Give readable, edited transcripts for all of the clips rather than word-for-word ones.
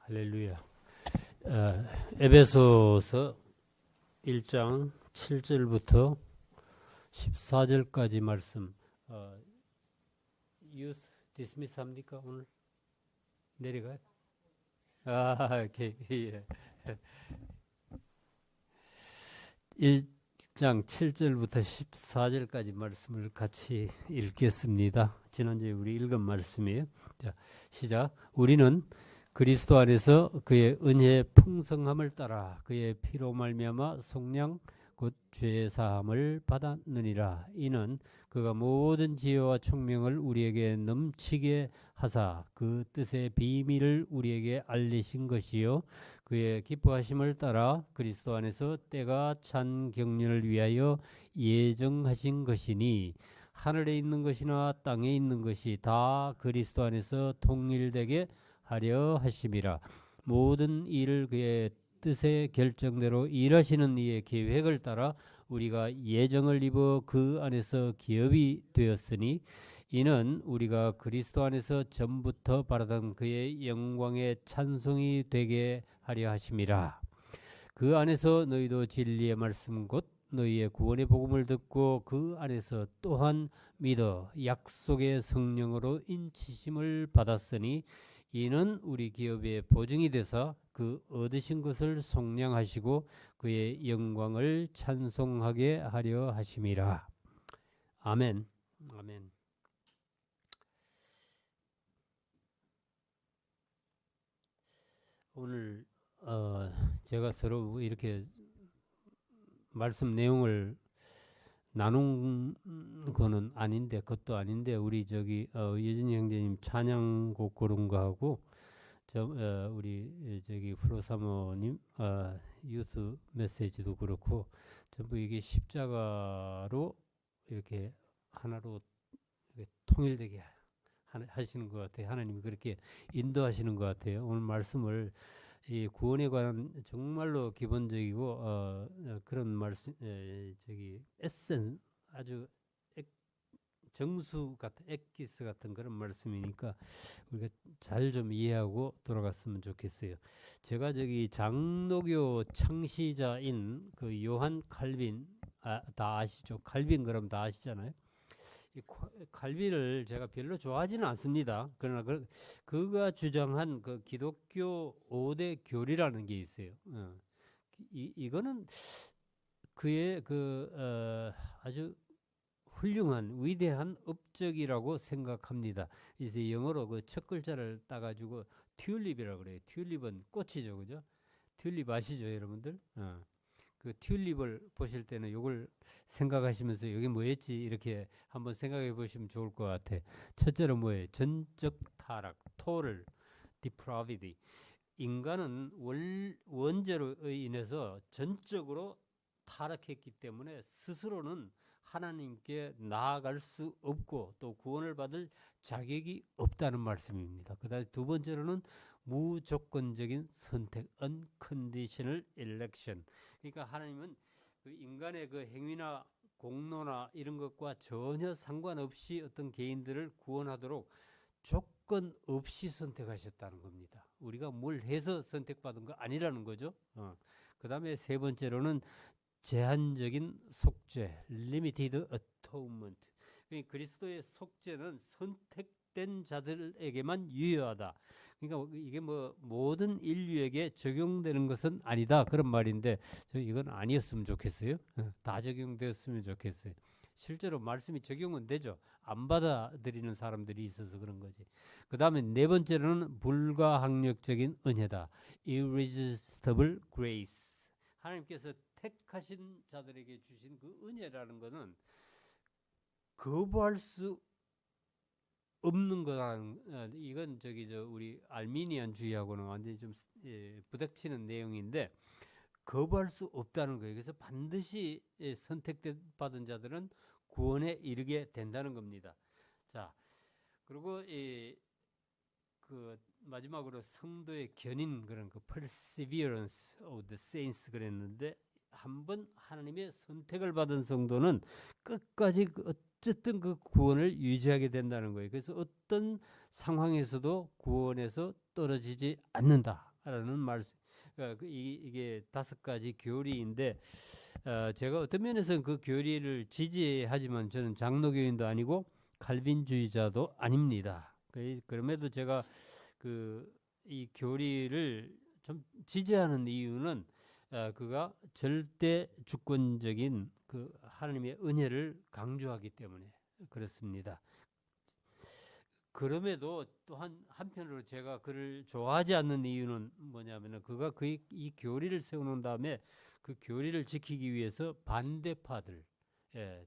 할렐루야. 에베소서 1장 7절부터 14절까지 말씀. 유스 디스미스 합니까? 오늘 내려가요? 오케이. 예. 1장 7절부터 14절까지 말씀을 같이 읽겠습니다. 지난주에 우리 읽은 말씀이에요. 자, 시작. 우리는 그리스도 안에서 그의 은혜의 풍성함을 따라 그의 피로 말미암아 속량 곧 죄 사함을 받았느니라. 이는 그가 모든 지혜와 총명을 우리에게 넘치게 하사 그 뜻의 비밀을 우리에게 알리신 것이요 그의 기뻐하심을 따라 그리스도 안에서 때가 찬 경륜을 위하여 예정하신 것이니 하늘에 있는 것이나 땅에 있는 것이 다 그리스도 안에서 통일되게 하려 하심이라. 모든 일을 그의 뜻의 결정대로 일하시는 이의 계획을 따라 우리가 예정을 입어 그 안에서 기업이 되었으니 이는 우리가 그리스도 안에서 전부터 바라던 그의 영광의 찬송이 되게 하려 하심이라. 그 안에서 너희도 진리의 말씀 곧 너희의 구원의 복음을 듣고 그 안에서 또한 믿어 약속의 성령으로 인치심을 받았으니 이는 우리 기업의 보증이 되사 그 얻으신 것을 속량하시고 그의 영광을 찬송하게 하려 하심이라. 아멘. 아멘. 오늘 제가 서로 이렇게 말씀 내용을 나눈 거는 아닌데, 그것도 아닌데, 우리 예진이 형제님 찬양곡 그런 거 하고, 우리 플로 사모님 유스 메시지도 그렇고, 전부 이게 십자가로 이렇게 하나로 이렇게 통일되게 하시는 것 같아요. 하나님이 그렇게 인도하시는 것 같아요. 오늘 말씀을 이 구원에 관한 정말로 기본적이고 그런 말씀, 에센 아주 정수 같은 엑기스 같은 그런 말씀이니까 우리가 잘 좀 이해하고 돌아갔으면 좋겠어요. 제가 장로교 창시자인 그 요한 칼빈 다 아시죠? 칼빈 그럼 다 아시잖아요. 이 칼빈을 제가 별로 좋아하지는 않습니다. 그러나 그가 주장한 그 기독교 5대 교리라는 게 있어요. 이거는 그의 아주 훌륭한 위대한 업적이라고 생각합니다. 이제 영어로 그 첫 글자를 따가지고 튤립이라고 그래요. 튤립은 꽃이죠, 그죠? 튤립 아시죠, 여러분들? 그 튤립을 보실 때는 이걸 생각하시면서 이게 뭐였지 이렇게 한번 생각해 보시면 좋을 것 같아. 첫째로 뭐예요? 전적 타락, total depravity. 인간은 원죄로 인해서 전적으로 타락했기 때문에 스스로는 하나님께 나아갈 수 없고 또 구원을 받을 자격이 없다는 말씀입니다. 그다음에 두 번째로는 무조건적인 선택, unconditional election. 그러니까 하나님은 그 인간의 그 행위나 공로나 이런 것과 전혀 상관없이 어떤 개인들을 구원하도록 조건 없이 선택하셨다는 겁니다. 우리가 뭘 해서 선택받은 거 아니라는 거죠. 그 다음에 세 번째로는 제한적인 속죄, limited atonement. 그러니까 그리스도의 속죄는 선택된 자들에게만 유효하다. 그러니까 이게 모든 인류에게 적용되는 것은 아니다 그런 말인데 이건 아니었으면 좋겠어요. 다 적용되었으면 좋겠어요. 실제로 말씀이 적용은 되죠. 안 받아들이는 사람들이 있어서 그런 거지. 그 다음에 네 번째로는 불가항력적인 은혜다. irresistible grace. 하나님께서 택하신 자들에게 주신 그 은혜라는 것은 거부할 수 없는 거라는, 이건 우리 알미니안주의하고는 완전히 좀 부닥치는 내용인데 거부할 수 없다는 거예요. 그래서 반드시 선택받은 자들은 구원에 이르게 된다는 겁니다. 자, 그리고 마지막으로 성도의 견인 그런 그 perseverance of the saints 그랬는데 한번 하나님의 선택을 받은 성도는 끝까지 어쨌든 그 구원을 유지하게 된다는 거예요. 그래서 어떤 상황에서도 구원에서 떨어지지 않는다. 있다라는 말씀. 이게 5가지 교리인데 제가 어떤 면에서는 그 교리를 지지하지만 저는 장로교인도 아니고 칼빈주의자도 아닙니다. 그럼에도 제가 이 교리를 좀 지지하는 이유는 그가 절대 주권적인 그 하나님의 은혜를 강조하기 때문에 그렇습니다. 그럼에도 또한 한편으로 제가 그를 좋아하지 않는 이유는 뭐냐면은 그가 이 교리를 세우는 다음에 그 교리를 지키기 위해서 반대파들,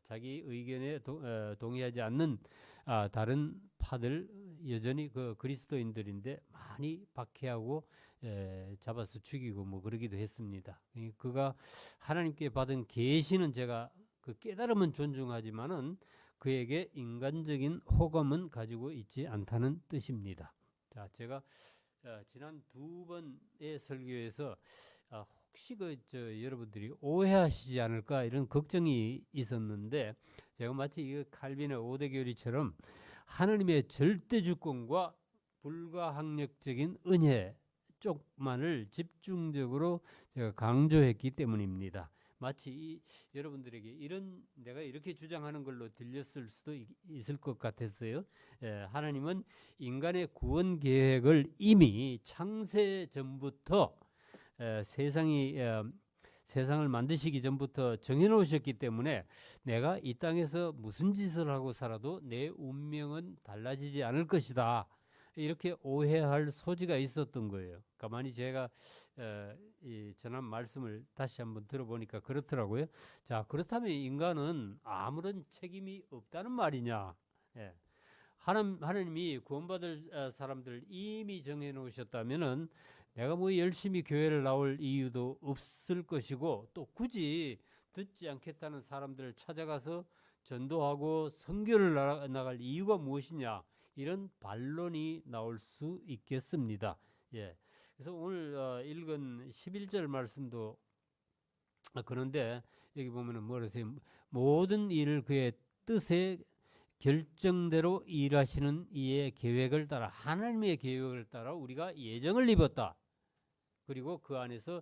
자기 의견에 동의하지 않는 다른 파들 여전히 그 그리스도인들인데 많이 박해하고 잡아서 죽이고 뭐 그러기도 했습니다. 그가 하나님께 받은 계시는 제가 그 깨달음은 존중하지만은 그에게 인간적인 호감은 가지고 있지 않다는 뜻입니다. 자, 제가 지난 2번의 설교에서 혹시 여러분들이 오해하시지 않을까 이런 걱정이 있었는데 제가 마치 이 칼빈의 5대 교리처럼 하나님의 절대 주권과 불가항력적인 은혜 쪽만을 집중적으로 제가 강조했기 때문입니다. 마치 여러분들에게 내가 이렇게 주장하는 걸로 들렸을 수도 있을 것 같았어요. 하나님은 인간의 구원 계획을 이미 창세 전부터 세상을 만드시기 전부터 정해놓으셨기 때문에 내가 이 땅에서 무슨 짓을 하고 살아도 내 운명은 달라지지 않을 것이다. 이렇게 오해할 소지가 있었던 거예요. 가만히 제가 전한 말씀을 다시 한번 들어보니까 그렇더라고요. 자, 그렇다면 인간은 아무런 책임이 없다는 말이냐? 하나님이 구원받을 사람들 이미 정해놓으셨다면은 내가 뭐 열심히 교회를 나올 이유도 없을 것이고 또 굳이 듣지 않겠다는 사람들을 찾아가서 전도하고 선교를 나갈 이유가 무엇이냐? 이런 반론이 나올 수 있겠습니다. 그래서 오늘 읽은 11절 말씀도 그런데 여기 보면은 뭐라세요? 모든 일을 그의 뜻에 결정대로 일하시는 이의 계획을 따라 하나님의 계획을 따라 우리가 예정을 입었다. 그리고 그 안에서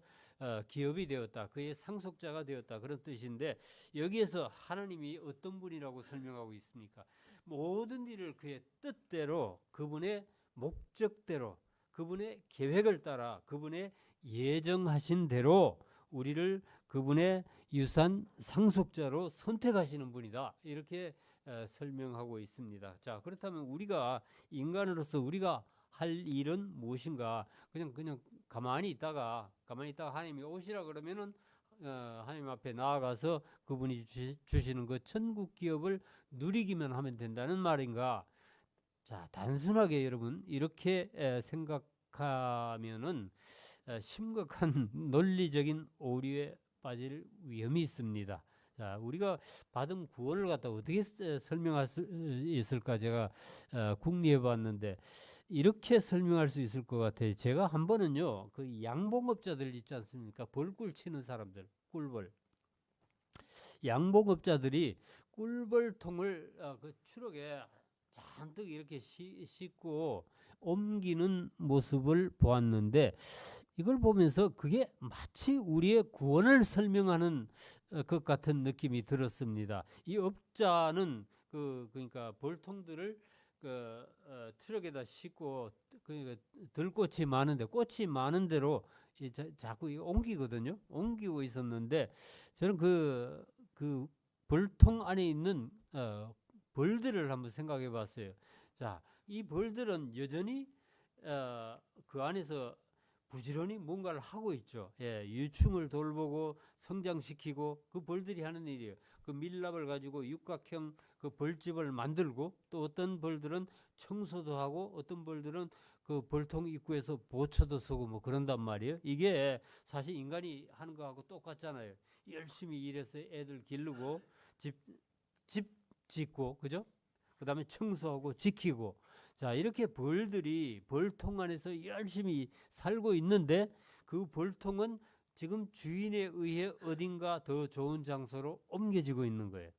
기업이 되었다. 그의 상속자가 되었다. 그런 뜻인데 여기에서 하나님이 어떤 분이라고 설명하고 있습니까? 모든 일을 그의 뜻대로 그분의 목적대로 그분의 계획을 따라 그분의 예정하신 대로 우리를 그분의 유산 상속자로 선택하시는 분이다. 이렇게 설명하고 있습니다. 자, 그렇다면 우리가 인간으로서 우리가 할 일은 무엇인가? 그냥 가만히 있다가 하나님이 오시라 그러면은 하나님 앞에 나아가서 그분이 주시는 그 천국 기업을 누리기만 하면 된다는 말인가? 자, 단순하게 여러분 이렇게 생각하면은 심각한 논리적인 오류에 빠질 위험이 있습니다. 자, 우리가 받은 구원을 갖다 어떻게 설명할 수 있을까? 제가 궁리해 봤는데 이렇게 설명할 수 있을 것 같아요. 제가 한 번은요, 그 양봉업자들 있지 않습니까? 벌꿀 치는 사람들, 꿀벌. 양봉업자들이 꿀벌통을 그 추럭에 잔뜩 이렇게 싣고 옮기는 모습을 보았는데 이걸 보면서 그게 마치 우리의 구원을 설명하는 것 같은 느낌이 들었습니다. 이 업자는 그러니까 벌통들을 트럭에다 싣고 그러니까 들꽃이 많은데 꽃이 많은 대로 자꾸 옮기거든요. 옮기고 있었는데 저는 그 벌통 안에 있는 벌들을 한번 생각해 봤어요. 자, 이 벌들은 여전히 그 안에서 부지런히 뭔가를 하고 있죠. 유충을 돌보고 성장시키고 그 벌들이 하는 일이에요. 그 밀랍을 가지고 육각형 그 벌집을 만들고 또 어떤 벌들은 청소도 하고 어떤 벌들은 그 벌통 입구에서 보초도 서고 뭐 그런단 말이에요. 이게 사실 인간이 하는 거하고 똑같잖아요. 열심히 일해서 애들 기르고 집 짓고 그죠? 그다음에 청소하고 지키고 자 이렇게 벌들이 벌통 안에서 열심히 살고 있는데 그 벌통은 지금 주인에 의해 어딘가 더 좋은 장소로 옮겨지고 있는 거예요.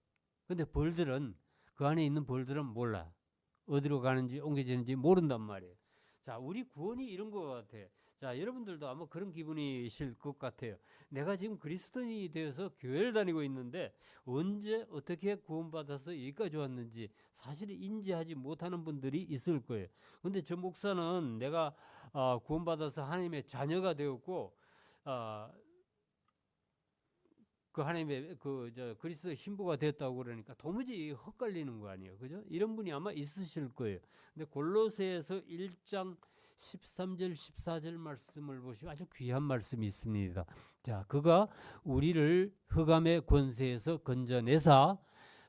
근데 벌들은 그 안에 있는 벌들은 몰라. 어디로 가는지 옮겨지는지 모른단 말이에요. 자, 우리 구원이 이런 것 같아. 자, 여러분들도 아마 그런 기분이실 것 같아요. 내가 지금 그리스도인이 되어서 교회를 다니고 있는데 언제 어떻게 구원받아서 여기까지 왔는지 사실 인지하지 못하는 분들이 있을 거예요. 근데 저 목사는 내가 구원받아서 하나님의 자녀가 되었고 그 하나님의 그리스도의 신부가 됐다고 그러니까 도무지 헛갈리는 거 아니에요. 그죠? 이런 분이 아마 있으실 거예요. 근데 골로새에서 1장 13절 14절 말씀을 보시면 아주 귀한 말씀이 있습니다. 자, 그가 우리를 흑암의 권세에서 건져내사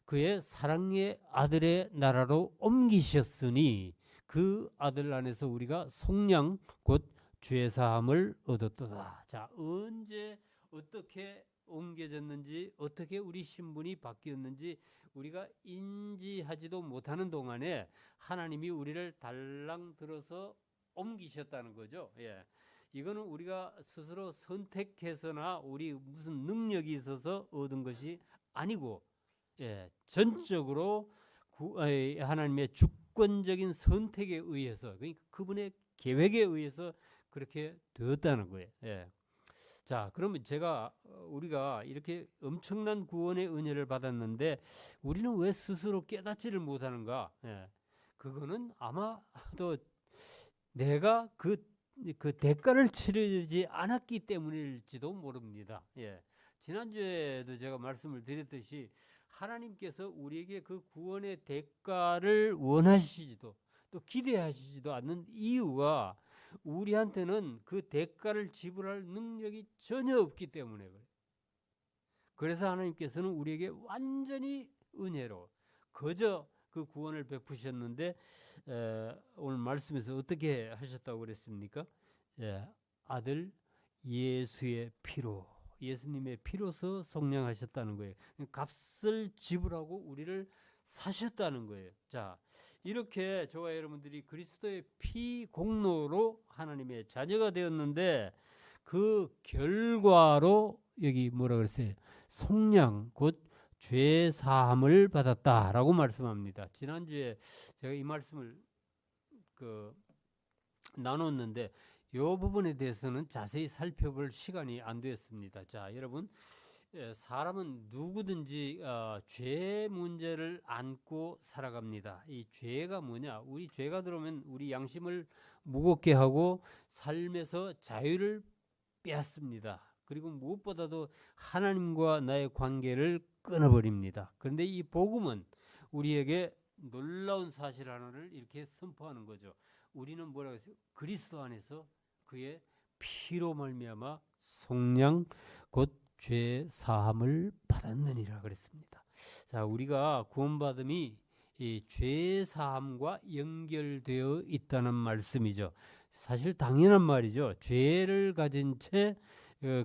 그의 사랑의 아들의 나라로 옮기셨으니 그 아들 안에서 우리가 속량 곧 죄사함을 얻었도다. 자, 언제 어떻게 옮겨졌는지 어떻게 우리 신분이 바뀌었는지 우리가 인지하지도 못하는 동안에 하나님이 우리를 달랑 들어서 옮기셨다는 거죠. 예. 이거는 우리가 스스로 선택해서나 우리 무슨 능력이 있어서 얻은 것이 아니고 전적으로 하나님의 주권적인 선택에 의해서 그러니까 그분의 계획에 의해서 그렇게 되었다는 거예요. 자, 그러면 우리가 이렇게 엄청난 구원의 은혜를 받았는데 우리는 왜 스스로 깨닫지를 못하는가? 그거는 아마도 내가 그 대가를 치르지 않았기 때문일지도 모릅니다. 지난주에도 제가 말씀을 드렸듯이 하나님께서 우리에게 그 구원의 대가를 원하시지도 또 기대하시지도 않는 이유가 우리한테는 그 대가를 지불할 능력이 전혀 없기 때문에 그래요. 그래서 하나님께서는 우리에게 완전히 은혜로 거저 그 구원을 베푸셨는데 오늘 말씀에서 어떻게 하셨다고 그랬습니까? 아들 예수의 피로 예수님의 피로서 속량하셨다는 거예요. 값을 지불하고 우리를 사셨다는 거예요. 자, 이렇게 저와 여러분들이 그리스도의 피 공로로 하나님의 자녀가 되었는데 그 결과로 여기 뭐라 그랬어요? 속량 곧 죄 사함을 받았다라고 말씀합니다. 지난주에 제가 이 말씀을 나눴는데 이 부분에 대해서는 자세히 살펴볼 시간이 안 되었습니다. 자, 여러분, 사람은 누구든지 죄 문제를 안고 살아갑니다. 이 죄가 뭐냐? 우리 죄가 들어오면 우리 양심을 무겁게 하고 삶에서 자유를 빼앗습니다. 그리고 무엇보다도 하나님과 나의 관계를 끊어버립니다. 그런데 이 복음은 우리에게 놀라운 사실 하나를 이렇게 선포하는 거죠. 우리는 뭐라고 했어요? 그리스도 안에서 그의 피로 말미암아 속량 곧 죄 사함을 받았느니라 그랬습니다. 자, 우리가 구원받음이 이 죄 사함과 연결되어 있다는 말씀이죠. 사실 당연한 말이죠. 죄를 가진 채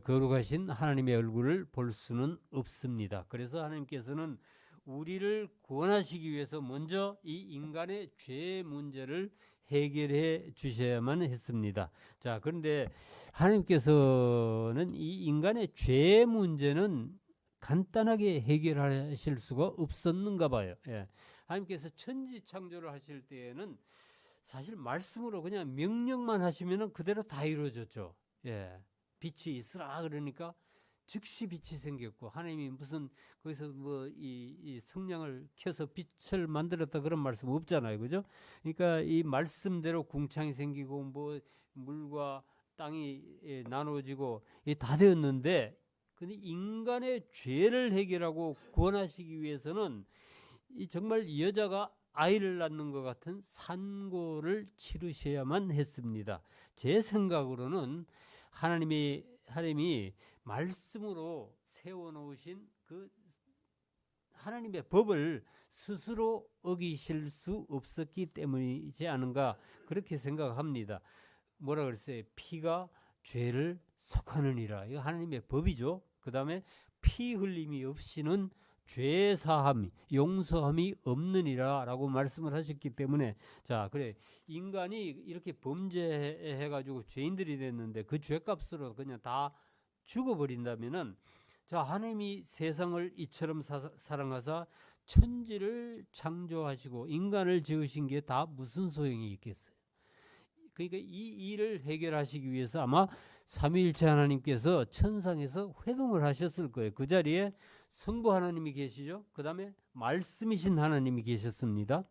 거룩하신 하나님의 얼굴을 볼 수는 없습니다. 그래서 하나님께서는 우리를 구원하시기 위해서 먼저 이 인간의 죄 문제를 해결해 주셔야만 했습니다. 자, 그런데 하나님께서는 이 인간의 죄 문제는 간단하게 해결하실 수가 없었는가 봐요. 하나님께서 천지 창조를 하실 때에는 사실 말씀으로 그냥 명령만 하시면 그대로 다 이루어졌죠. 빛이 있으라 그러니까 즉시 빛이 생겼고 하나님이 무슨 거기서 뭐 이 성냥을 켜서 빛을 만들었다 그런 말씀 없잖아요, 그죠? 그러니까 이 말씀대로 궁창이 생기고 뭐 물과 땅이 나눠지고 다 되었는데, 근데 인간의 죄를 해결하고 구원하시기 위해서는 이 정말 여자가 아이를 낳는 것 같은 산고를 치르셔야만 했습니다. 제 생각으로는 하나님이 말씀으로 세워놓으신 그 하나님의 법을 스스로 어기실 수 없었기 때문이지 않은가 그렇게 생각합니다. 뭐라 그랬어요? 피가 죄를 속하느니라. 이거 하나님의 법이죠. 그 다음에 피 흘림이 없이는 죄 사함, 용서함이 없느니라 라고 말씀을 하셨기 때문에, 자, 그래, 인간이 이렇게 범죄해가지고 죄인들이 됐는데 그 죄값으로 그냥 다 죽어버린다면은, 자, 하나님이 세상을 이처럼 사랑하사 천지를 창조하시고 인간을 지으신 게 다 무슨 소용이 있겠어요? 그러니까 이 일을 해결하시기 위해서 아마 삼위일체 하나님께서 천상에서 회동을 하셨을 거예요. 그 자리에 성부 하나님이 계시죠. 그 다음에 말씀이신 하나님이 계셨습니다.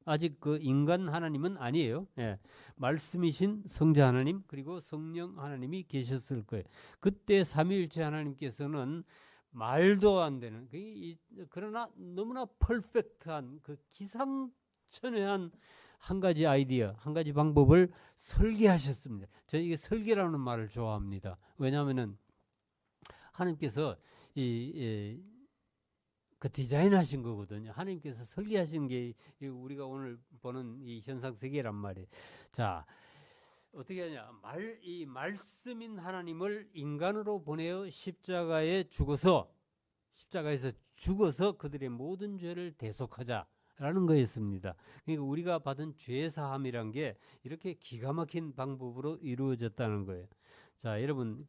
아직 그 인간 하나님은 아니에요. 예. 말씀이신 성자 하나님 그리고 성령 하나님이 계셨을 거예요. 그때 삼위일체 하나님께서는 말도 안 되는 그러나 너무나 퍼펙트한 그 기상천외한 한 가지 아이디어, 한 가지 방법을 설계하셨습니다. 저는 이게 설계라는 말을 좋아합니다. 왜냐하면은 하나님께서 그 디자인하신 거거든요. 하나님께서 설계하신 게 우리가 오늘 보는 이 현상 세계란 말이에요. 자, 어떻게 하냐? 이 말씀인 하나님을 인간으로 보내어 십자가에서 죽어서 그들의 모든 죄를 대속하자라는 거였습니다. 그러니까 우리가 받은 죄 사함이란 게 이렇게 기가 막힌 방법으로 이루어졌다는 거예요. 자, 여러분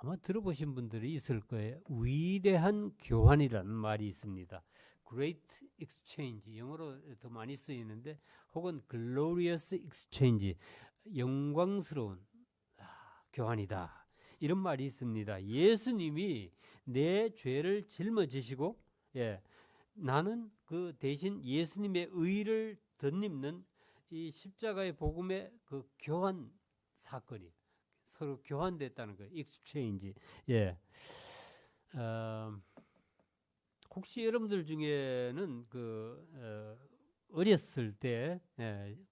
아마 들어보신 분들이 있을 거예요. 위대한 교환이라는 말이 있습니다. Great Exchange, 영어로 더 많이 쓰이는데 혹은 Glorious Exchange, 영광스러운 교환이다. 이런 말이 있습니다. 예수님이 내 죄를 짊어지시고 나는 그 대신 예수님의 의를 덧입는 이 십자가의 복음의 그 교환 사건이 서로 교환됐다는 거예요. 익스체인지. 혹시 여러분들 중에는 어렸을 때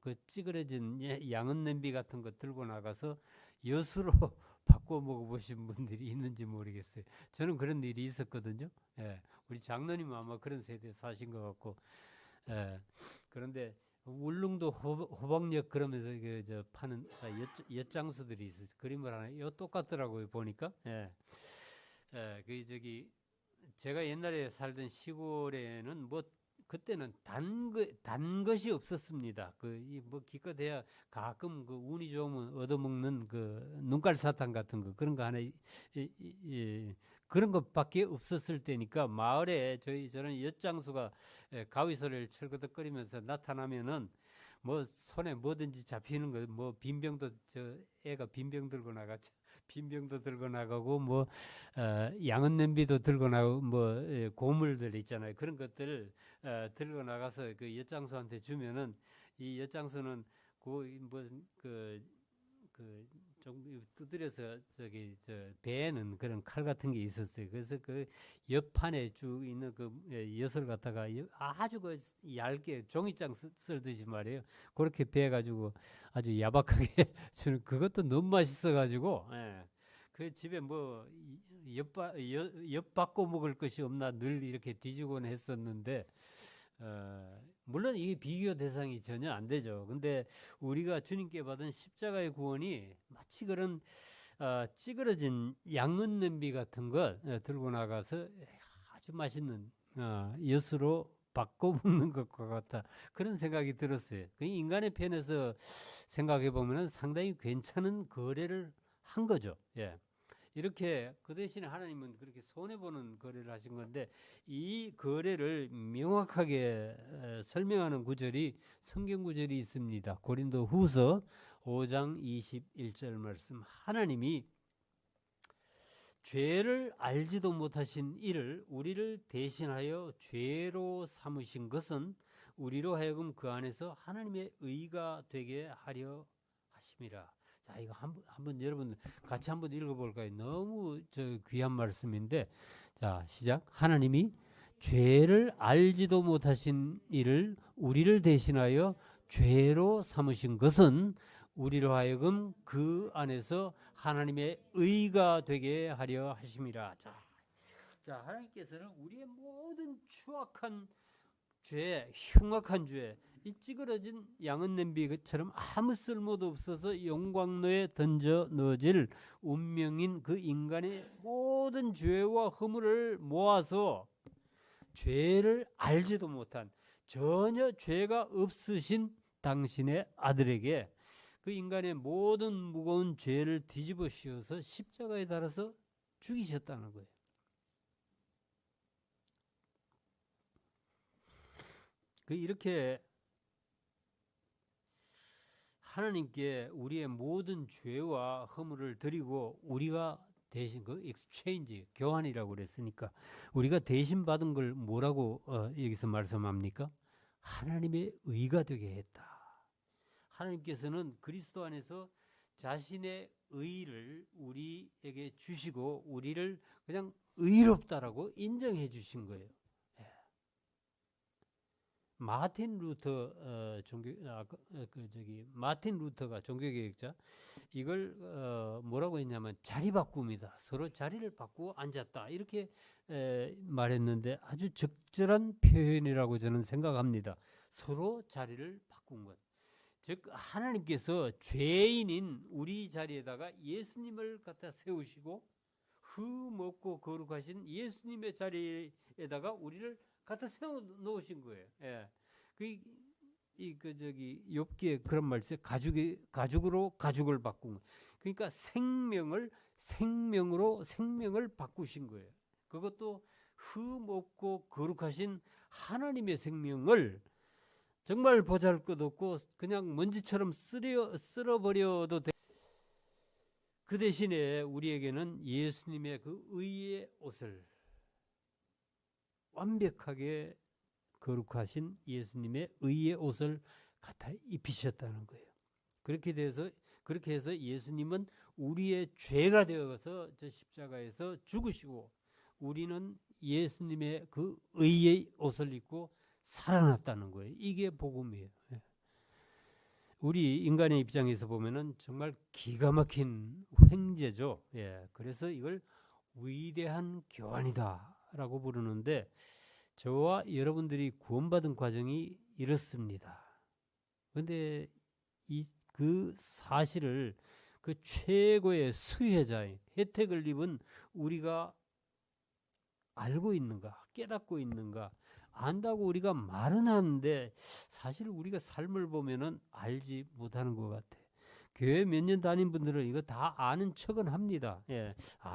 그 찌그러진 양은 냄비 같은 거 들고 나가서 엿으로 바꿔 먹어보신 분들이 있는지 모르겠어요. 저는 그런 일이 있었거든요. 우리 장로님은 아마 그런 세대에 사신 것 같고. 그런데 울릉도 호박역 그러면서 저 파는 엿장수들이 있어요. 그림을 하나 요 똑같더라고요 보니까. 제가 옛날에 살던 시골에는 뭐 그때는 단 것이 없었습니다. 뭐 기껏해야 가끔 그 운이 좋으면 얻어먹는 그 눈깔 사탕 같은 거 그런 거 하나 그런 것밖에 없었을 때니까 마을에 저는 엿장수가 가위소리를 철거덕거리면서 나타나면은 뭐 손에 뭐든지 잡히는 거 뭐 빈병도 애가 빈병 들고 나갔죠. 빈병도 들고 나가고 뭐 양은 냄비도 들고 나가고 뭐 고물들 있잖아요. 그런 것들 들고 나가서 그 엿장수한테 주면은 이 엿장수는 좀 두드려서 배에는 그런 칼 같은 게 있었어요. 그래서 그 옆판에 쭉 있는 그 엿을 갖다가 아주 그 얇게 종이장 쓸듯이 말이에요. 그렇게 베가지고 아주 야박하게 주는 그것도 너무 맛있어가지고 그 집에 뭐 엿 바꿔 먹을 것이 없나 늘 이렇게 뒤지곤 했었는데. 물론 이게 비교 대상이 전혀 안 되죠. 근데 우리가 주님께 받은 십자가의 구원이 마치 그런 찌그러진 양은 냄비 같은 걸 들고 나가서 아주 맛있는 엿으로 바꿔 먹는 것과 같다. 그런 생각이 들었어요. 그 인간의 편에서 생각해 보면 상당히 괜찮은 거래를 한 거죠. 이렇게 그 대신에 하나님은 그렇게 손해보는 거래를 하신 건데 이 거래를 명확하게 설명하는 구절이 성경 구절이 있습니다. 고린도 후서 5장 21절 말씀. 하나님이 죄를 알지도 못하신 이를 우리를 대신하여 죄로 삼으신 것은 우리로 하여금 그 안에서 하나님의 의가 되게 하려 하심이라. 자, 이거 한번 여러분 같이 한번 읽어볼까요? 너무 귀한 말씀인데, 자, 시작. 하나님이 죄를 알지도 못하신 이를 우리를 대신하여 죄로 삼으신 것은 우리로 하여금 그 안에서 하나님의 의가 되게 하려 하심이라. 자, 하나님께서는 우리의 모든 추악한 죄, 흉악한 죄, 이 찌그러진 양은 냄비처럼 아무 쓸모도 없어서 용광로에 던져 넣어질 운명인 그 인간의 모든 죄와 허물을 모아서 죄를 알지도 못한 전혀 죄가 없으신 당신의 아들에게 그 인간의 모든 무거운 죄를 뒤집어 씌워서 십자가에 달아서 죽이셨다는 거예요. 이렇게 하나님께 우리의 모든 죄와 허물을 드리고 우리가 대신 그 exchange, 교환이라고 그랬으니까 우리가 대신 받은 걸 뭐라고 여기서 말씀합니까? 하나님의 의가 되게 했다. 하나님께서는 그리스도 안에서 자신의 의를 우리에게 주시고 우리를 그냥 의롭다라고 인정해 주신 거예요. 마틴 루터 마틴 루터가 종교개혁자 이걸 뭐라고 했냐면 자리바꿈이다. 서로 자리를 바꾸고 앉았다. 이렇게 말했는데 아주 적절한 표현이라고 저는 생각합니다. 서로 자리를 바꾼 것. 즉 하나님께서 죄인인 우리 자리에다가 예수님을 갖다 세우시고 흠없고 거룩하신 예수님의 자리에다가 우리를 갖다 세워 놓으신 거예요. 예. 욥기에 그런 말 있어요. 가죽으로 가죽을 바꾼 거. 그러니까 생명을 바꾸신 거예요. 그것도 흠없고 거룩하신 하나님의 생명을 정말 보잘것없고 그냥 먼지처럼 쓸어버려도 돼. 그 대신에 우리에게는 예수님의 그 의의 옷을 완벽하게 거룩하신 예수님의 의의 옷을 갖다 입히셨다는 거예요. 그렇게 해서 예수님은 우리의 죄가 되어서 저 십자가에서 죽으시고 우리는 예수님의 그 의의 옷을 입고 살아났다는 거예요. 이게 복음이에요. 우리 인간의 입장에서 보면은 정말 기가 막힌 횡재죠. 그래서 이걸 위대한 교환이다라고 부르는데 저와 여러분들이 구원받은 과정이 이렇습니다. 그런데 그 사실을 그 최고의 수혜자의 혜택을 입은 우리가 알고 있는가, 깨닫고 있는가, 안다고 우리가 말은 하는데 사실 우리가 삶을 보면은 알지 못하는 것 같아. 교회 몇 년 다닌 분들은 이거 다 아는 척은 합니다.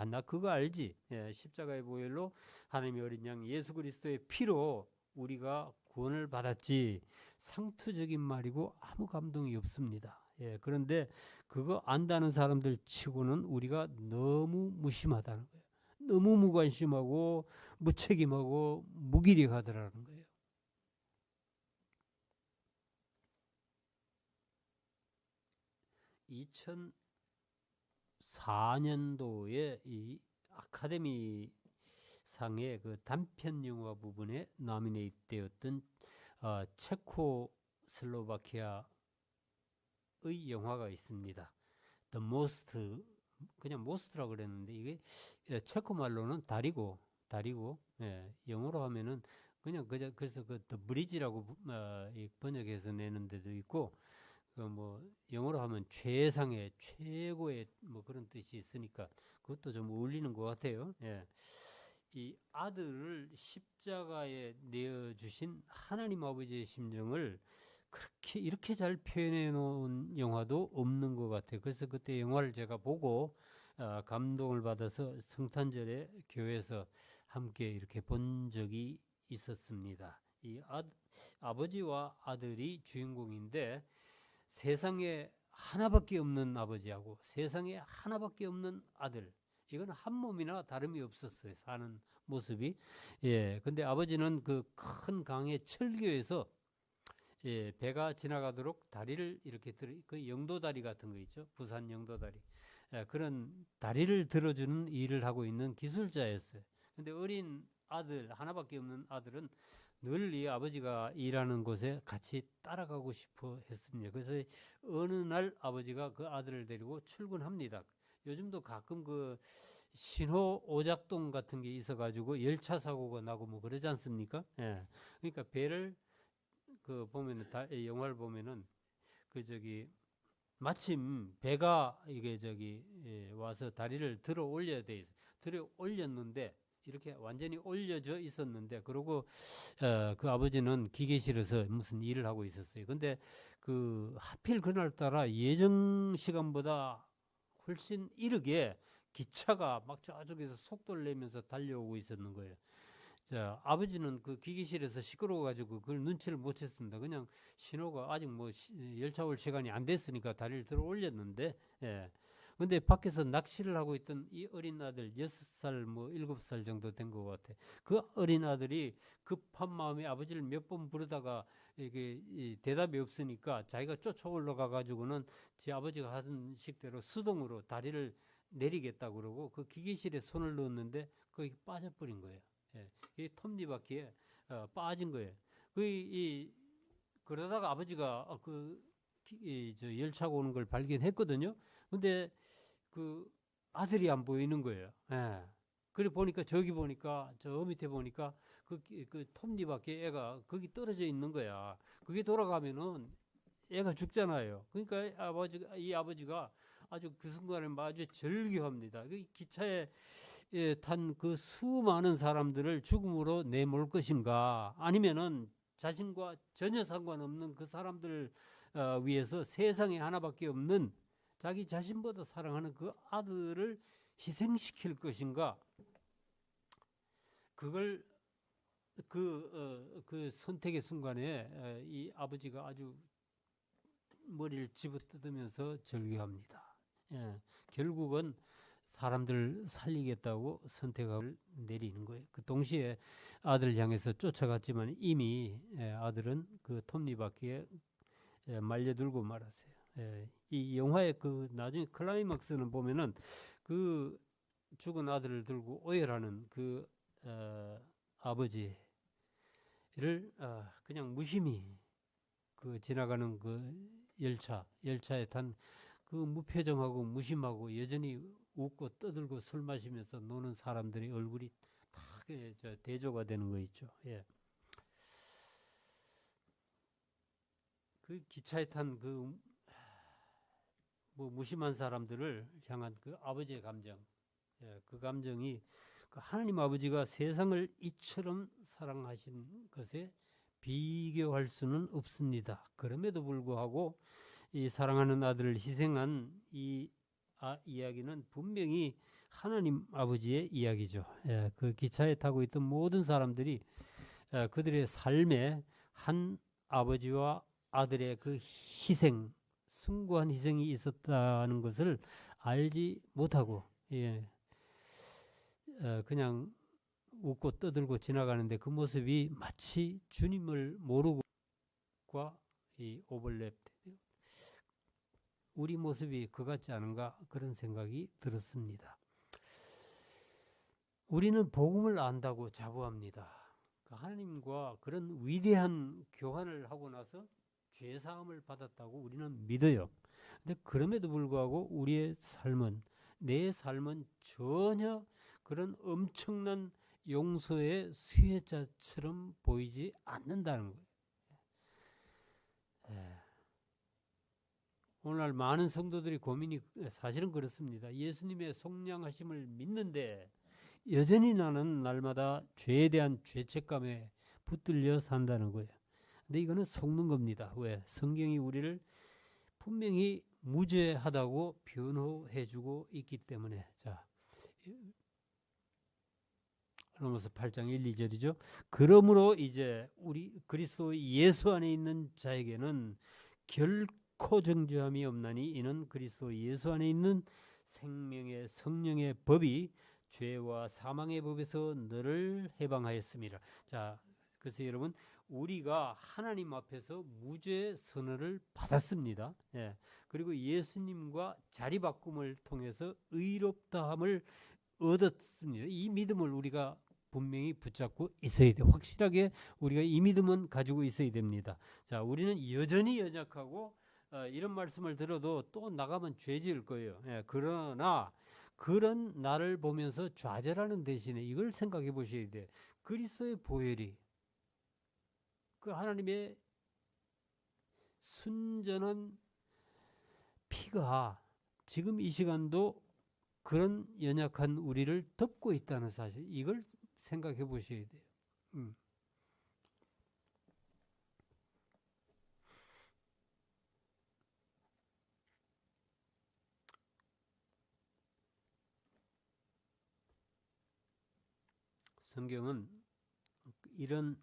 나 그거 알지. 십자가의 보혈로 하나님의 어린 양 예수 그리스도의 피로 우리가 구원을 받았지. 상투적인 말이고 아무 감동이 없습니다. 그런데 그거 안다는 사람들 치고는 우리가 너무 무심하다는 거예요. 너무 무관심하고 무책임하고 무기력하더라는 거예요. (2004년도에) 이 아카데미 상의 그 단편 영화 부분에 노미네이트 되었던 체코슬로바키아의 영화가 있습니다. The Most, 그냥 most라고 그랬는데 이게 체코 말로는 다리고 영어로 하면은 그냥 그래서 그 The Bridge라고 번역해서 내는 데도 있고 뭐 영어로 하면 최상의 최고의 뭐 그런 뜻이 있으니까 그것도 좀 어울리는 것 같아요. 이 아들을 십자가에 내어 주신 하나님 아버지의 심정을 이렇게 잘 표현해 놓은 영화도 없는 것 같아요. 그래서 그때 영화를 제가 보고 감동을 받아서 성탄절에 교회에서 함께 이렇게 본 적이 있었습니다. 이 아버지와 아들이 주인공인데 세상에 하나밖에 없는 아버지하고 세상에 하나밖에 없는 아들, 이건 한 몸이나 다름이 없었어요. 사는 모습이. 근데 아버지는 그 큰 강의 철교에서 배가 지나가도록 다리를 이렇게 그 영도다리 같은 거 있죠. 부산 영도다리. 그런 다리를 들어주는 일을 하고 있는 기술자였어요. 근데 어린 아들, 하나밖에 없는 아들은 늘 이 아버지가 일하는 곳에 같이 따라가고 싶어 했습니다. 그래서 어느 날 아버지가 그 아들을 데리고 출근합니다. 요즘도 가끔 그 신호 오작동 같은 게 있어가지고 열차 사고가 나고 뭐 그러지 않습니까? 그러니까 배를 그 보면은 영화를 보면은 마침 배가 이게 와서 다리를 들어 올려야 돼 있어. 들어 올렸는데 이렇게 완전히 올려져 있었는데 그러고 그 아버지는 기계실에서 무슨 일을 하고 있었어요. 근데 그 하필 그날따라 예정 시간보다 훨씬 이르게 기차가 막 저쪽에서 속도를 내면서 달려오고 있었는 거예요. 자, 아버지는 그 기계실에서 시끄러워가지고 그걸 눈치를 못 챘습니다. 그냥 신호가 아직 뭐 열차 올 시간이 안 됐으니까 다리를 들어 올렸는데, 예. 근데 밖에서 낚시를 하고 있던 이 어린 아들, 6살, 뭐 7살 정도 된 것 같아. 그 어린 아들이 급한 마음에 아버지를 몇 번 부르다가 이게 대답이 없으니까 자기가 쫓아 올라가 가지고는 제 아버지가 하던 식대로 수동으로 다리를 내리겠다 그러고 그 기계실에 손을 넣었는데 거기 빠져버린 거예요. 예, 이 톱니바퀴에 빠진 거예요. 그러다가 아버지가 저 열차가 오는 걸 발견했거든요. 근데 그 아들이 안 보이는 거예요. 예. 그래 보니까 저기 보니까 저 밑에 보니까 그 톱니바퀴 애가 거기 떨어져 있는 거야. 그게 돌아가면은 애가 죽잖아요. 그러니까 이 아버지가 아주 그 순간을 아주 절규합니다. 그 기차에 탄 그 수많은 사람들을 죽음으로 내몰 것인가, 아니면은 자신과 전혀 상관없는 그 사람들 위해서 세상에 하나밖에 없는 자기 자신보다 사랑하는 그 아들을 희생시킬 것인가. 그걸 그 선택의 순간에 이 아버지가 아주 머리를 집어뜯으면서 절규합니다. 예, 결국은 사람들 살리겠다고 선택을 내리는 거예요. 그 동시에 아들을 향해서 쫓아갔지만 이미 아들은 그 톱니바퀴에 말려들고 말았어요. 이 영화의 그 나중에 클라이막스는 보면은 그 죽은 아들을 들고 오열하는 그 아버지를 그냥 무심히 그 지나가는 그 열차에 탄 그 무표정하고 무심하고 여전히 웃고 떠들고 술 마시면서 노는 사람들의 얼굴이 다 대조가 되는 거 있죠. 예. 그 기차에 탄 그 뭐 무심한 사람들을 향한 그 아버지의 감정, 예, 그 감정이 그 하나님 아버지가 세상을 이처럼 사랑하신 것에 비교할 수는 없습니다. 그럼에도 불구하고 이 사랑하는 아들을 희생한 이 이야기는 분명히 하나님 아버지의 이야기죠. 예, 그 기차에 타고 있던 모든 사람들이 그들의 삶에 한 아버지와 아들의 그 희생, 숭고한 희생이 있었다는 것을 알지 못하고, 예, 그냥 웃고 떠들고 지나가는데 그 모습이 마치 주님을 모르고과 이 오버랩, 우리 모습이 그 같지 않은가 그런 생각이 들었습니다. 우리는 복음을 안다고 자부합니다. 하나님과 그런 위대한 교환을 하고 나서 죄 사함을 받았다고 우리는 믿어요. 근데 그럼에도 불구하고 우리의 삶은, 내 삶은 전혀 그런 엄청난 용서의 수혜자처럼 보이지 않는다는 거예요. 오늘날 많은 성도들이 고민이 사실은 그렇습니다. 예수님의 속량하심을 믿는데 여전히 나는 날마다 죄에 대한 죄책감에 붙들려 산다는 거예요. 근데 이거는 속는 겁니다. 왜? 성경이 우리를 분명히 무죄하다고 변호해주고 있기 때문에. 자, 로마서 8장 1, 2절이죠. 그러므로 이제 우리 그리스도 예수 안에 있는 자에게는 결코 정죄함이 없나니 이는 그리스도 예수 안에 있는 생명의 성령의 법이 죄와 사망의 법에서 너를 해방하였습니다. 자, 그래서 여러분, 우리가 하나님 앞에서 무죄 선언을 받았습니다. 예. 그리고 예수님과 자리바꿈을 통해서 의롭다함을 얻었습니다. 이 믿음을 우리가 분명히 붙잡고 있어야 돼. 확실하게 우리가 이 믿음은 가지고 있어야 됩니다. 자, 우리는 여전히 연약하고 이런 말씀을 들어도 또 나가면 죄 지을 거예요. 예, 그러나 그런 나를 보면서 좌절하는 대신에 이걸 생각해 보셔야 돼. 그리스도의 보혈이, 그 하나님의 순전한 피가 지금 이 시간도 그런 연약한 우리를 덮고 있다는 사실, 이걸 생각해 보셔야 돼요. 성경은 이런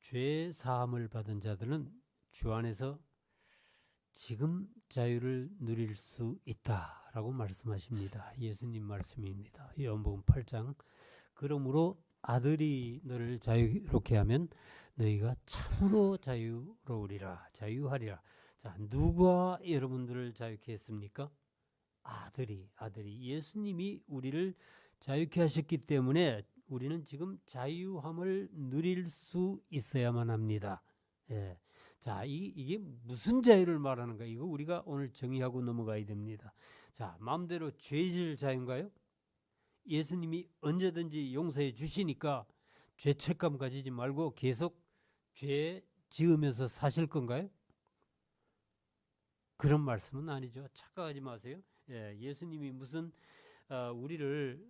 죄 사함을 받은 자들은 주 안에서 지금 자유를 누릴 수 있다라고 말씀하십니다. 예수님 말씀입니다. 요한복음 8장. 그러므로 아들이 너를 자유롭게 하면 너희가 참으로 자유로우리라. 자유하리라. 자, 누가 여러분들을 자유케 했습니까? 아들이 예수님이 우리를 자유케 하셨기 때문에 우리는 지금 자유함을 누릴 수 있어야만 합니다. 예. 자, 이게 무슨 자유를 말하는가? 이거 우리가 오늘 정의하고 넘어가야 됩니다. 자, 마음대로 죄질 자유인가요? 예수님이 언제든지 용서해 주시니까 죄책감 가지지 말고 계속 죄 지으면서 사실 건가요? 그런 말씀은 아니죠. 착각하지 마세요. 예, 예수님이 무슨 우리를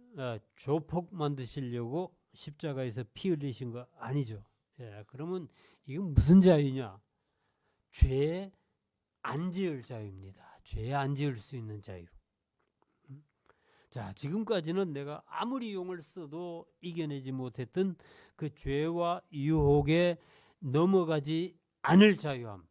조폭 만드시려고 십자가에서 피 흘리신 거 아니죠. 예, 그러면 이건 무슨 자유냐? 죄 안 지을 자유입니다. 죄 안 지을 수 있는 자유. 자, 지금까지는 내가 아무리 용을 써도 이겨내지 못했던 그 죄와 유혹에 넘어가지 않을 자유함.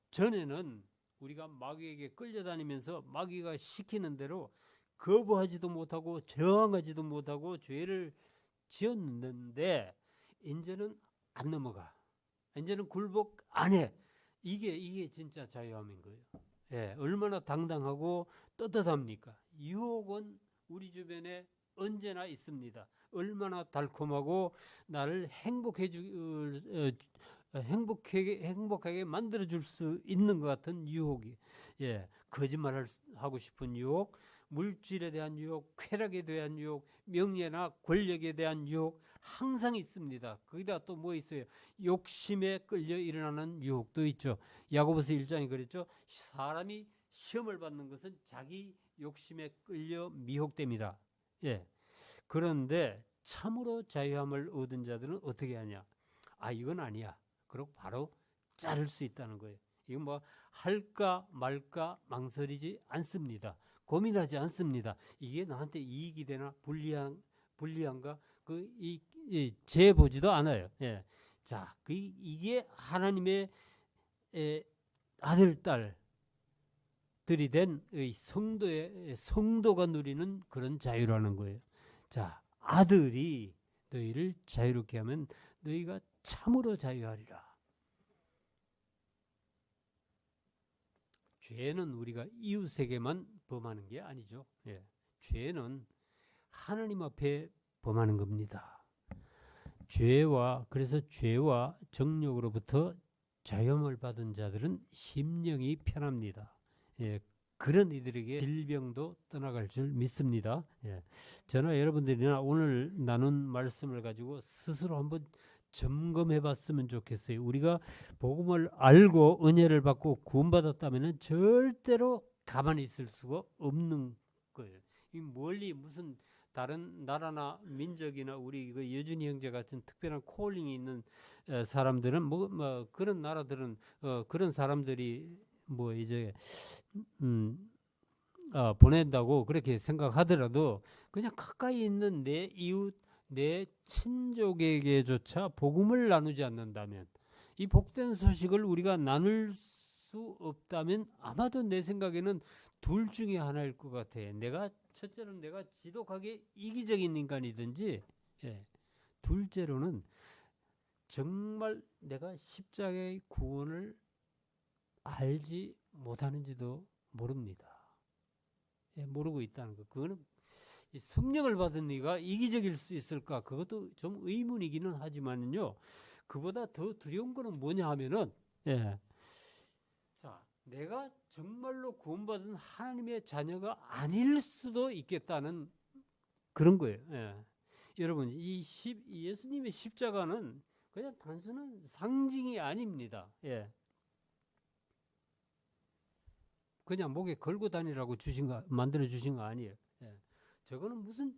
전에는 우리가 마귀에게 끌려다니면서 마귀가 시키는 대로 거부하지도 못하고 저항하지도 못하고 죄를 지었는데 이제는 안 넘어가. 이제는 굴복 안 해. 이게 진짜 자유함인 거예요. 예, 얼마나 당당하고 떳떳합니까? 유혹은 우리 주변에 언제나 있습니다. 얼마나 달콤하고 나를 행복하게 만들어줄 수 있는 것 같은 유혹이, 예, 거짓말하고 싶은 유혹, 물질에 대한 유혹, 쾌락에 대한 유혹, 명예나 권력에 대한 유혹 항상 있습니다. 거기다 또 뭐 있어요? 욕심에 끌려 일어나는 유혹도 있죠. 야고보서 1장에 그랬죠. 사람이 시험을 받는 것은 자기 욕심에 끌려 미혹됩니다. 예. 그런데 참으로 자유함을 얻은 자들은 어떻게 하냐? 아, 이건 아니야. 그리고 바로 자를 수 있다는 거예요. 이건 뭐 할까 말까 망설이지 않습니다. 고민하지 않습니다. 이게 나한테 이익이 되나 불리한가? 재보지도 않아요. 예. 자, 이게 하나님의 아들, 딸들이 된 성도가 누리는 그런 자유라는 거예요. 자, 아들이 너희를 자유롭게 하면 너희가 참으로 자유하리라. 죄는 우리가 이웃에게만 범하는 게 아니죠. 예. 죄는 하나님 앞에 범하는 겁니다. 그래서 죄와 정욕으로부터 자유함을 받은 자들은 심령이 편합니다. 예. 그런 이들에게 질병도 떠나갈 줄 믿습니다. 예. 저나 여러분들이나 오늘 나눈 말씀을 가지고 스스로 한번 점검해 봤으면 좋겠어요. 우리가 복음을 알고 은혜를 받고 구원받았다면 절대로 가만히 있을 수가 없는 거예요. 이 멀리 무슨 다른 나라나 민족이나 우리 그 여준이 형제 같은 특별한 콜링이 있는 사람들은 뭐 그런 나라들은 그런 사람들이 뭐 이제 보낸다고 그렇게 생각하더라도 그냥 가까이 있는 내 이웃, 내 친족에게조차 복음을 나누지 않는다면, 이 복된 소식을 우리가 나눌 수 없다면 아마도 내 생각에는 둘 중에 하나일 것 같아. 첫째로는 내가 지독하게 이기적인 인간이든지, 예, 둘째로는 정말 내가 십자가의 구원을 알지 못하는지도 모릅니다. 예, 모르고 있다는 거. 그거는 성령을 받은 네가 이기적일 수 있을까? 그것도 좀 의문이기는 하지만요. 그보다 더 두려운 거는 뭐냐 하면은, 예, 자, 내가 정말로 구원받은 하나님의 자녀가 아닐 수도 있겠다는 그런 거예요. 예. 여러분, 예수님의 십자가는 그냥 단순한 상징이 아닙니다. 예. 그냥 목에 걸고 다니라고 만들어 주신 거 아니에요. 예. 저거는 무슨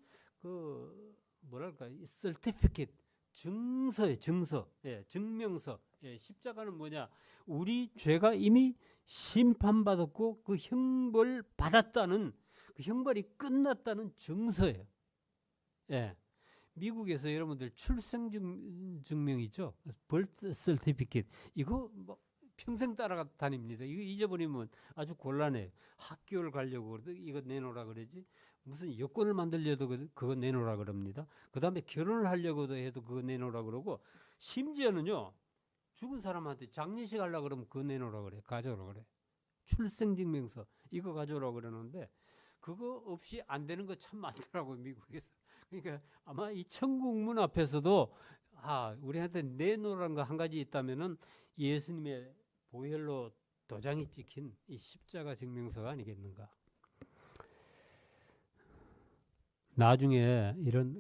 뭐랄까, certificate, 증서예요, 증서. 예, 증명서. 예, 십자가는 뭐냐? 우리 죄가 이미 심판받았고 그 형벌 받았다는, 그 형벌이 끝났다는 증서예요. 예. 미국에서 여러분들 출생 증명 있죠? birth certificate. 이거 뭐 평생 따라다닙니다. 이거 잊어버리면 아주 곤란해. 학교를 가려고 이거 내놓으라 그러지. 무슨 여권을 만들려도 그거 내놓으라 그럽니다. 그 다음에 결혼을 하려고도 해도 그거 내놓으라 그러고, 심지어는요, 죽은 사람한테 장례식 하려고 그러면 그거 내놓으라 그래. 가져오라 그래. 출생증명서 이거 가져오라 그러는데, 그거 없이 안 되는 거 참 많더라고요, 미국에서. 그러니까 아마 이 천국 문 앞에서도 우리한테 내놓으라는 거 한 가지 있다면은 예수님의 보혈로 도장이 찍힌 이 십자가 증명서가 아니겠는가. 나중에 이런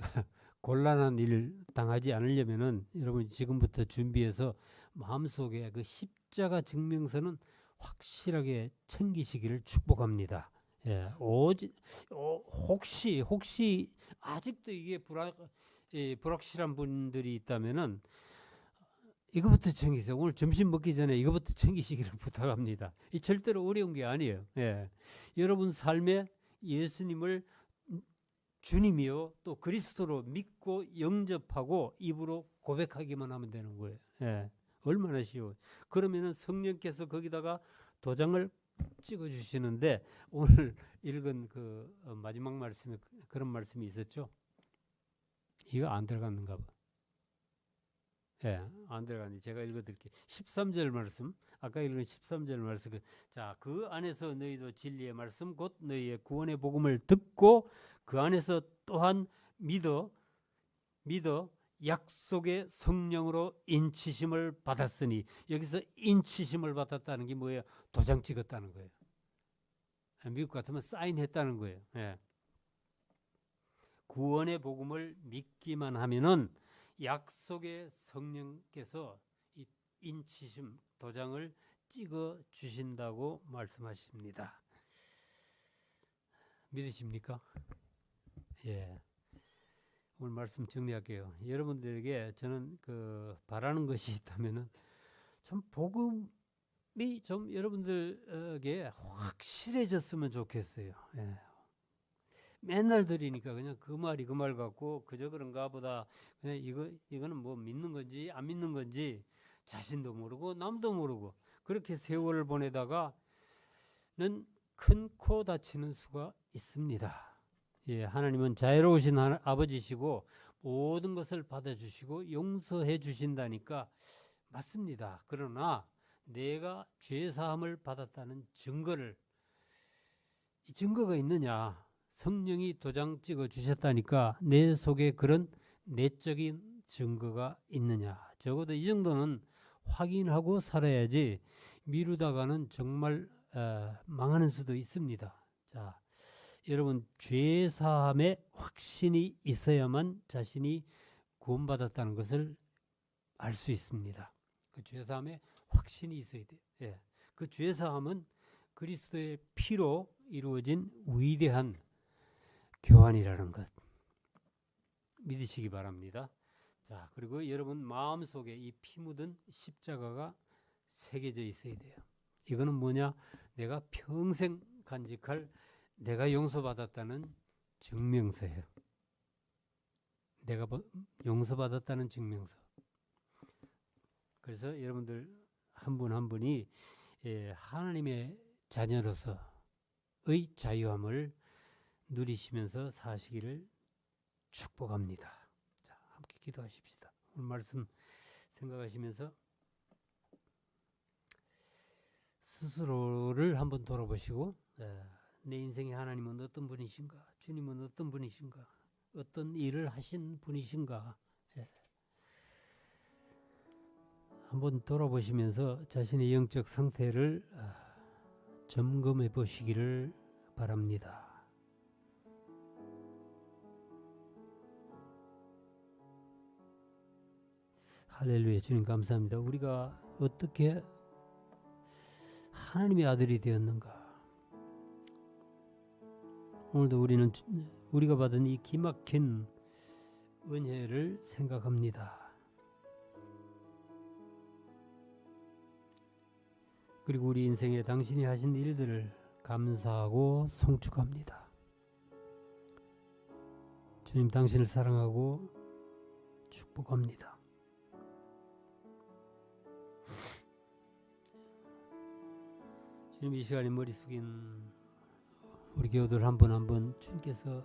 곤란한 일 당하지 않으려면은 여러분 지금부터 준비해서 마음속에 그 십자가 증명서는 확실하게 챙기시기를 축복합니다. 예, 혹시 아직도 이게 불확실한 분들이 있다면은 이거부터 챙기세요. 오늘 점심 먹기 전에 이거부터 챙기시기를 부탁합니다. 이 절대로 어려운 게 아니에요. 예, 여러분 삶에 예수님을 주님이요 또 그리스도로 믿고 영접하고 입으로 고백하기만 하면 되는 거예요. 예, 얼마나 쉬워요. 그러면은 성령께서 거기다가 도장을 찍어 주시는데, 오늘 읽은 그 마지막 말씀에 그런 말씀이 있었죠. 이거 안 들어갔는가 봐. 예, 안 들어갔는데 제가 읽어드릴게요. 13절 말씀, 아까 읽은 13절 말씀. 자, 그 안에서 너희도 진리의 말씀 곧 너희의 구원의 복음을 듣고 그 안에서 또한 믿어 약속의 성령으로 인치심을 받았으니, 여기서 인치심을 받았다는 게 뭐예요? 도장 찍었다는 거예요. 미국 같으면 사인했다는 거예요. 예. 구원의 복음을 믿기만 하면은 약속의 성령께서 이 인치심 도장을 찍어 주신다고 말씀하십니다. 믿으십니까? 예. 오늘 말씀 정리할게요. 여러분들에게 저는 바라는 것이 있다면은 참 복음이 좀 여러분들에게 확실해졌으면 좋겠어요. 예. 맨날 들으니까 그냥 그 말 같고 그저 그런가 보다, 그냥 이거는 뭐 믿는 건지 안 믿는 건지 자신도 모르고 남도 모르고 그렇게 세월을 보내다가는 큰 코 다치는 수가 있습니다. 예, 하나님은 자애로우신 아버지시고 모든 것을 받아주시고 용서해 주신다니까 맞습니다. 그러나 내가 죄사함을 받았다는 이 증거가 있느냐? 성령이 도장 찍어 주셨다니까 내 속에 그런 내적인 증거가 있느냐? 적어도 이 정도는 확인하고 살아야지 미루다가는 정말 망하는 수도 있습니다. 자, 여러분 죄사함의 확신이 있어야만 자신이 구원받았다는 것을 알 수 있습니다. 그 죄사함의 확신이 있어야 돼요. 예. 그 죄사함은 그리스도의 피로 이루어진 위대한 교환이라는 것 믿으시기 바랍니다. 자, 그리고 여러분 마음속에 이 피 묻은 십자가가 새겨져 있어야 돼요. 이거는 뭐냐? 내가 평생 간직할, 내가 용서받았다는 증명서예요. 내가 용서받았다는 증명서. 그래서 여러분들 한 분 한 분이 하나님의 자녀로서의 자유함을 누리시면서 사시기를 축복합니다. 자, 함께 기도하십시다. 오늘 말씀 생각하시면서 스스로를 한번 돌아보시고, 내 인생의 하나님은 어떤 분이신가? 주님은 어떤 분이신가? 어떤 일을 하신 분이신가? 한번 돌아보시면서 자신의 영적 상태를 점검해 보시기를 바랍니다. 할렐루야. 주님 감사합니다. 우리가 어떻게 하나님의 아들이 되었는가? 오늘도 우리가 받은 이 기막힌 은혜를 생각합니다. 그리고 우리 인생에 당신이 하신 일들을 감사하고 송축합니다. 주님, 당신을 사랑하고 축복합니다. 주님, 이 시간에 머리 숙인 우리 교우들 한 분 한 분 주님께서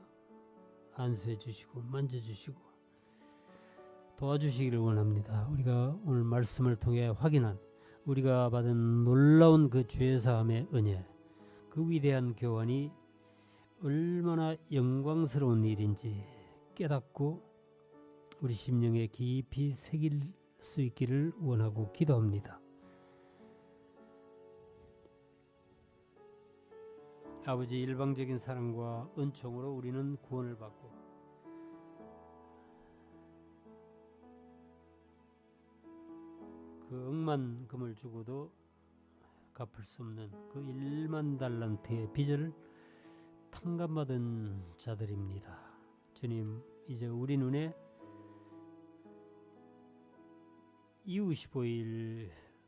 안수해 주시고 만져주시고 도와주시기를 원합니다. 우리가 오늘 말씀을 통해 확인한 우리가 받은 놀라운 그 죄사함의 은혜, 그 위대한 교환이 얼마나 영광스러운 일인지 깨닫고 우리 심령에 깊이 새길 수 있기를 원하고 기도합니다. 아버지, 일방적인 사랑과 은총으로 우리는 구원을 받고 그 억만 금을 주고도 갚을 수 없는 그 1만 달란트의 빚을 탕감받은 자들입니다. 주님, 이제 우리 눈에 이웃이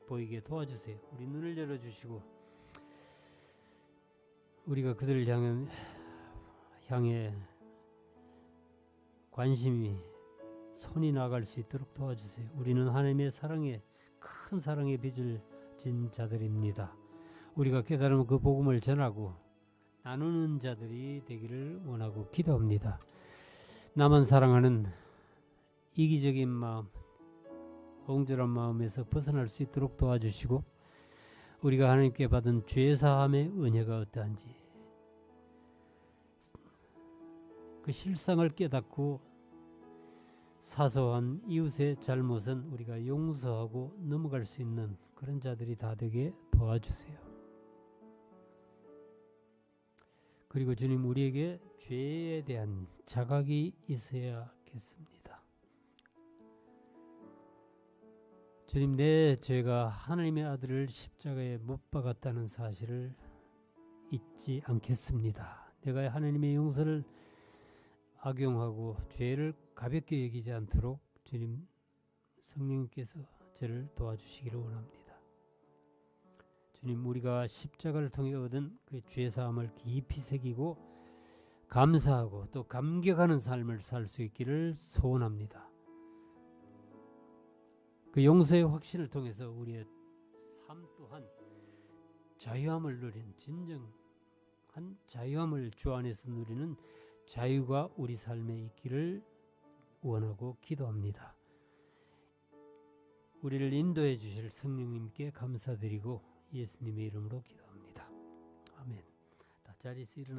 보이게 도와주세요. 우리 눈을 열어주시고 우리가 그들을 향해 관심이 손이 나갈 수 있도록 도와주세요. 우리는 하나님의 사랑에 큰 사랑의 빚을 진 자들입니다. 우리가 깨달으면 그 복음을 전하고 나누는 자들이 되기를 원하고 기도합니다. 나만 사랑하는 이기적인 마음, 옹졸한 마음에서 벗어날 수 있도록 도와주시고 우리가 하나님께 받은 죄사함의 은혜가 어떠한지 그 실상을 깨닫고 사소한 이웃의 잘못은 우리가 용서하고 넘어갈 수 있는 그런 자들이 다 되게 도와주세요. 그리고 주님, 우리에게 죄에 대한 자각이 있어야겠습니다. 주님, 내 죄가 하나님의 아들을 십자가에 못 박았다는 사실을 잊지 않겠습니다. 내가 하나님의 용서를 악용하고 죄를 가볍게 여기지 않도록 주님 성령님께서 저를 도와주시기를 원합니다. 주님, 우리가 십자가를 통해 얻은 그 죄사함을 깊이 새기고 감사하고 또 감격하는 삶을 살 수 있기를 소원합니다. 그 용서의 확신을 통해서 우리의 삶 또한 자유함을 누리는 진정한 자유함을 주 안에서 누리는 자유가 우리 삶에 있기를 원하고 기도합니다. 우리를 인도해 주실 성령님께 감사드리고 예수님의 이름으로 기도합니다. 아멘. 다 자리에서 일어나